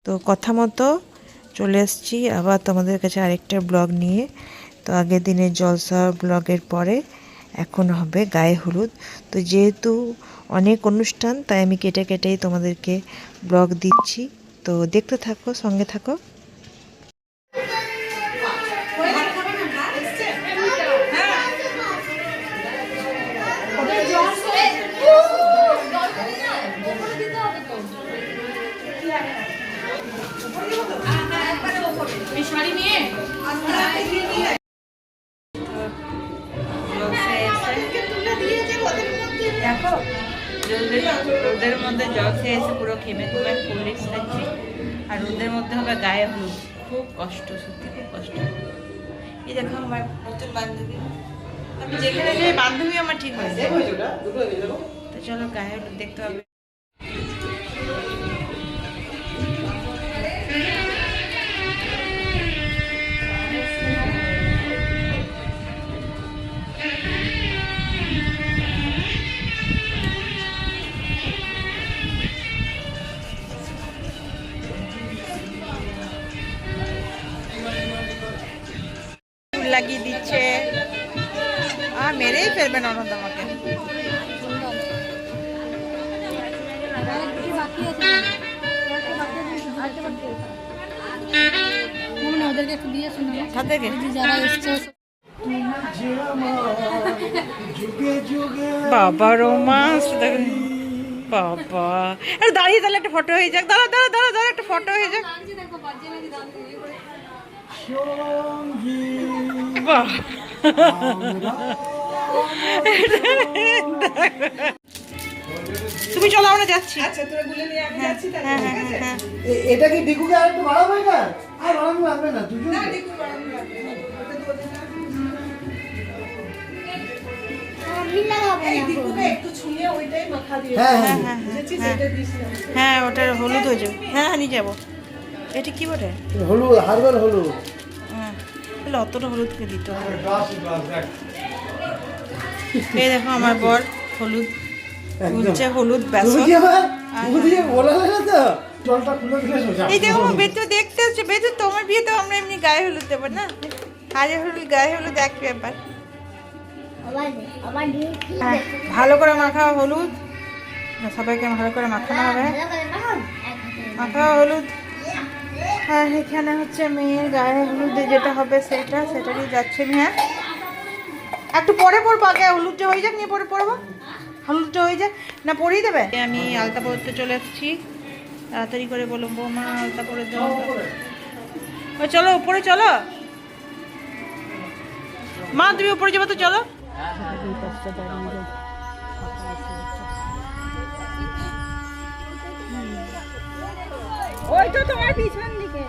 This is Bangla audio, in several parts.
তো কথা মতো চলে এসেছি আবার তোমাদের কাছে আরেকটা ব্লগ নিয়ে। তো আগের দিনের জলসা ব্লগের পরে এখন হবে গায়ে হলুদ। তো যেহেতু অনেক অনুষ্ঠান তাই আমি কেটে কেটেই তোমাদেরকে ব্লগ দিচ্ছি। তো দেখতে থাকো, সঙ্গে থাকো। দেখো রোদের মধ্যে জল খেয়ে এসে পুরো ঘেমে ঘুমে কোল্ড খাচ্ছি, আর রোদের মধ্যে হবে গায়ে হলুদ। খুব কষ্ট, সত্যি খুব কষ্ট। এই দেখো আমার নতুন বান্ধবী, আমি যেখানে যাই বান্ধবী আমার ঠিক হয়ে যায়। তো চলো গায়ে হলুদ দেখতে হবে। লাগিয়ে দিচ্ছে, আর মেরেই ফেলবে ননদ আমাকে। ওদেরকে একটু দিয়ে শোনো, যারা এসছে বাবা রোমান্স, বাবা দাঁড়িয়ে তাহলে একটা ফটো হয়ে যাক। দাঁড়া দাঁড়া দাঁড়া দাঁড়া, একটা ফটো হয়ে যাক। বাহ তুমি চলো, আমরা যাচ্ছি। আচ্ছা তোরা বলে নিয়ে আমি যাচ্ছি তাহলে। ঠিক আছে, এটা কি ডিকুকে আর একটু বাড়াবো? এটা আর বাড়ানো লাগবে না, দুজন না ডিকু বাড়ানো লাগবে না, ওটা তো ওদের না। হ্যাঁ ওটার হলুদ হয়ে যাবে। হ্যাঁ নিয়ে যাবো। এটা কি বটে? হলুদ, হার্বাল হলুদ। হ্যাঁ তাহলে অতটা হলুদকে দিতে হবে। এই দেখো আমার বর হলুদ গুলছে, হলুদ বেসন। এই দেখো বেতু দেখতে হচ্ছে। বেতু তোমার বিয়ে তো আমরা এমনি গায়ে হলুদ দেবো না, হাড়ে হলুদ গায়ে হলুদ এক ব্যাপার। ভালো করে মাখাও হলুদ, সবাইকে ভালো করে মাখানো হবে। মাখাও হলুদ। হ্যাঁ এখানে হচ্ছে মেয়ের গায়ে হলুদ যেটা হবে সেটারই যাচ্ছে। হ্যাঁ একটু পরে পরবো, আগে হলুদটা হয়ে যাক, নিয়ে পরে পরবো। হলুদটা হয়ে যাক না, পরেই দেবে। আমি আলতা পরতে চলে এসেছি, তাড়াতাড়ি করে বলো বৌমা আলতা পরে দাও। চলো উপরে চলো, মা তুমি উপরে যাবো তো চলো। ওই তো তোমার পিছন দিকে।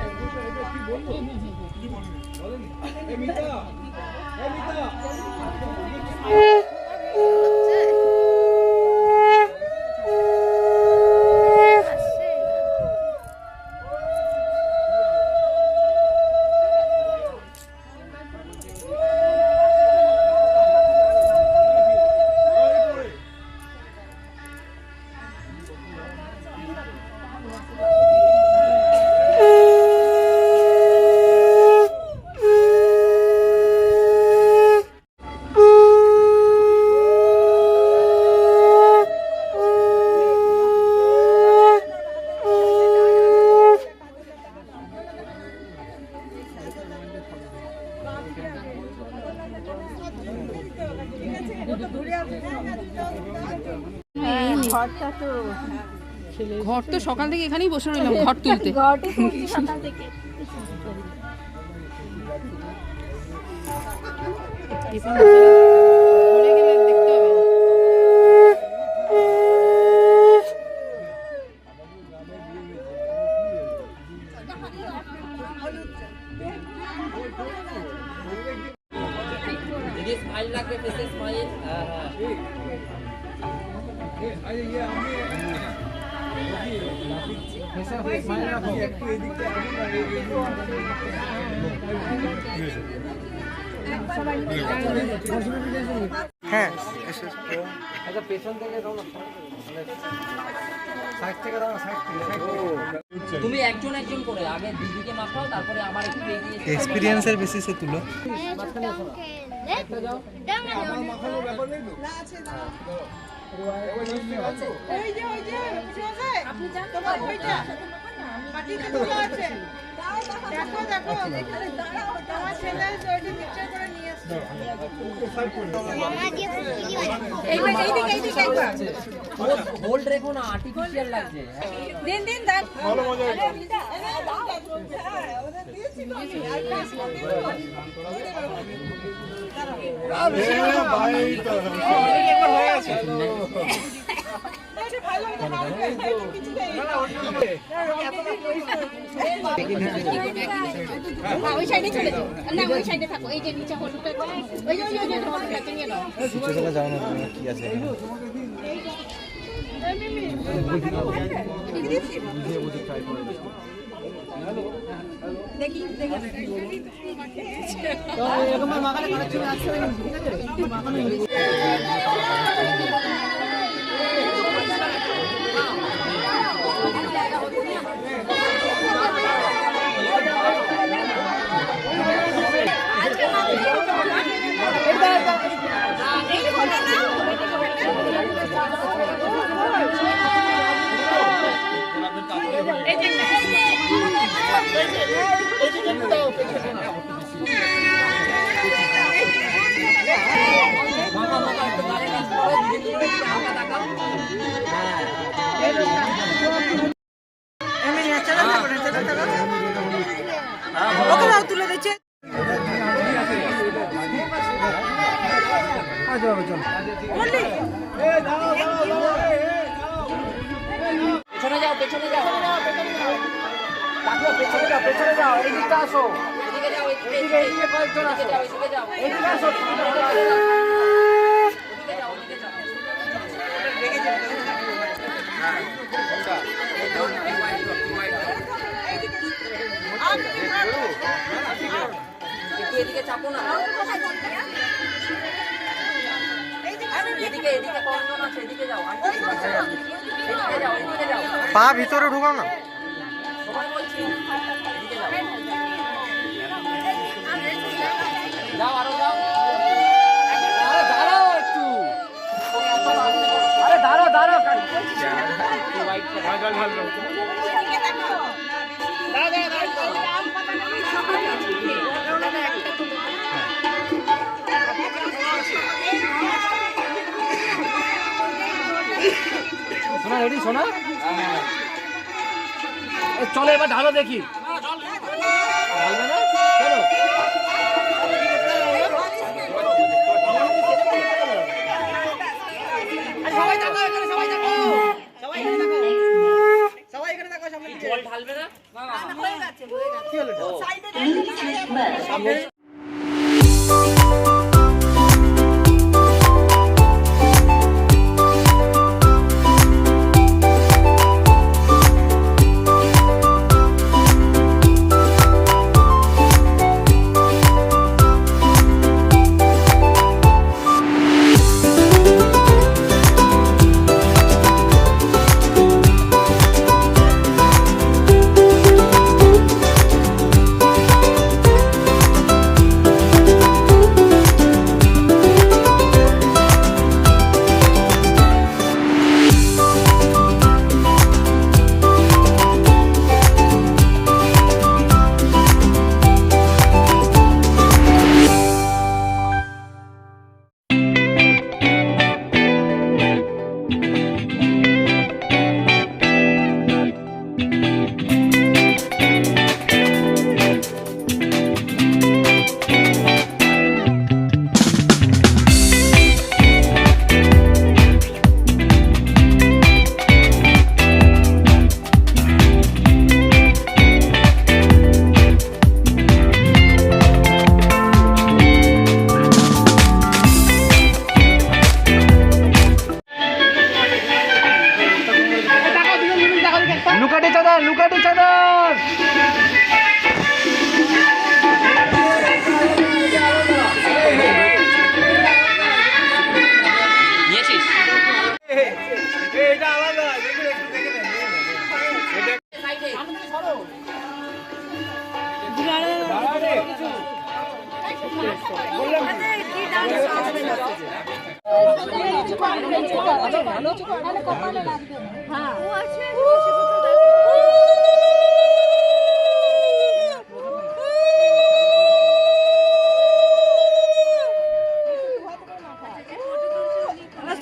ঘর তো সকাল থেকে এখানেই বসে রইলাম, ঘর তুলতে। সকাল থেকে হ্যাঁ, আচ্ছা পেছন থেকে তুমি একজন একজন করে আগে দিদিকে মাখাও, তারপরে আমার একটু এগিয়ে এক্সপিরিয়েন্সের বেসিসে তুলো। আপনি জান তোমার ওইটা মাটিতে তোলা আছে, দেখো দেখো আমার ছেলে ওইটা মিক্সচার করে নিয়ে আসছে। হোল্ড রেখো না, আর্টিফিশিয়াল লাগছে। দিন দিন দেখ ভালো মজা হলো। ওই সাইডে চলে যাও, না ওই সাইডে থাকো, এই যে নিচে হলুদটা, ওই যে হলুদটা নিয়ে নাও। ছোটবেলা যাও না তুমি, কি আছে তুলে দিচ্ছে পেছনে যাও, পেছনে যাও, পেছনে যাও, পেছনে যাও, এই দিকটা আসো, এদিকে যাও, এদিকে কয়েকজন আসো, এদিকে যাও, এদিকে আসো, এদিকে যাও, এদিকে যাও। একটু এদিকে চাপো না, এদিকে এদিকে কয়েকজন আছে, এদিকে যাও, এদিকে যাও, এদিকে যাও, পা ভিতরে ঢুকাও না। সবাই বলছি এদিকে যাও, যাও আরো যাও, আরে দাঁড়াও একটু, আরে দাঁড়াও দাঁড়াও, সোনা রেডি, সোনা চলো এবার ঢালো দেখি, ঢালবে না চলো, সবাই দেখো এখানে, সবাই দেখো, সবাই এখানে দেখো, সবাই এখানে দেখো, সামনে জল ঢালবে না, হয়ে গেছে, কি হলো সাইডে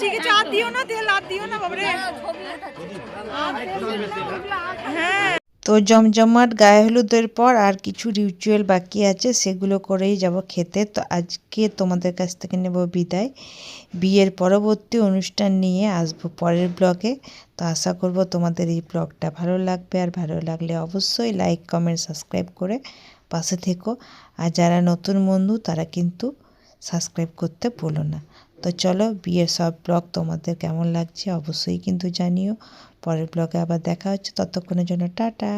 ঠিক আছে, আর দিও না, তেল আর দিও না বাবরে। তো জমজমাট গায়ে হলুদের পর আর কিছু রিচুয়াল বাকি আছে, সেগুলো করেই যাব খেতে। তো আজকে তোমাদের কাছ থেকে নেব বিদায়। বিয়ের পরবর্তী অনুষ্ঠান নিয়ে আসবো পরের ব্লগে। তো আশা করব তোমাদের এই ব্লগটা ভালো লাগবে, আর ভালো লাগলে অবশ্যই লাইক কমেন্ট সাবস্ক্রাইব করে পাশে থেকো। আর যারা নতুন বন্ধু তারা কিন্তু সাবস্ক্রাইব করতে ভুলো না। তো চলো, বিয়ের সব ব্লগ তোমাদের কেমন লাগছে অবশ্যই কিন্তু জানিও। পরের ব্লগে আবার দেখা হচ্ছে, ততক্ষণের জন্য টাটা।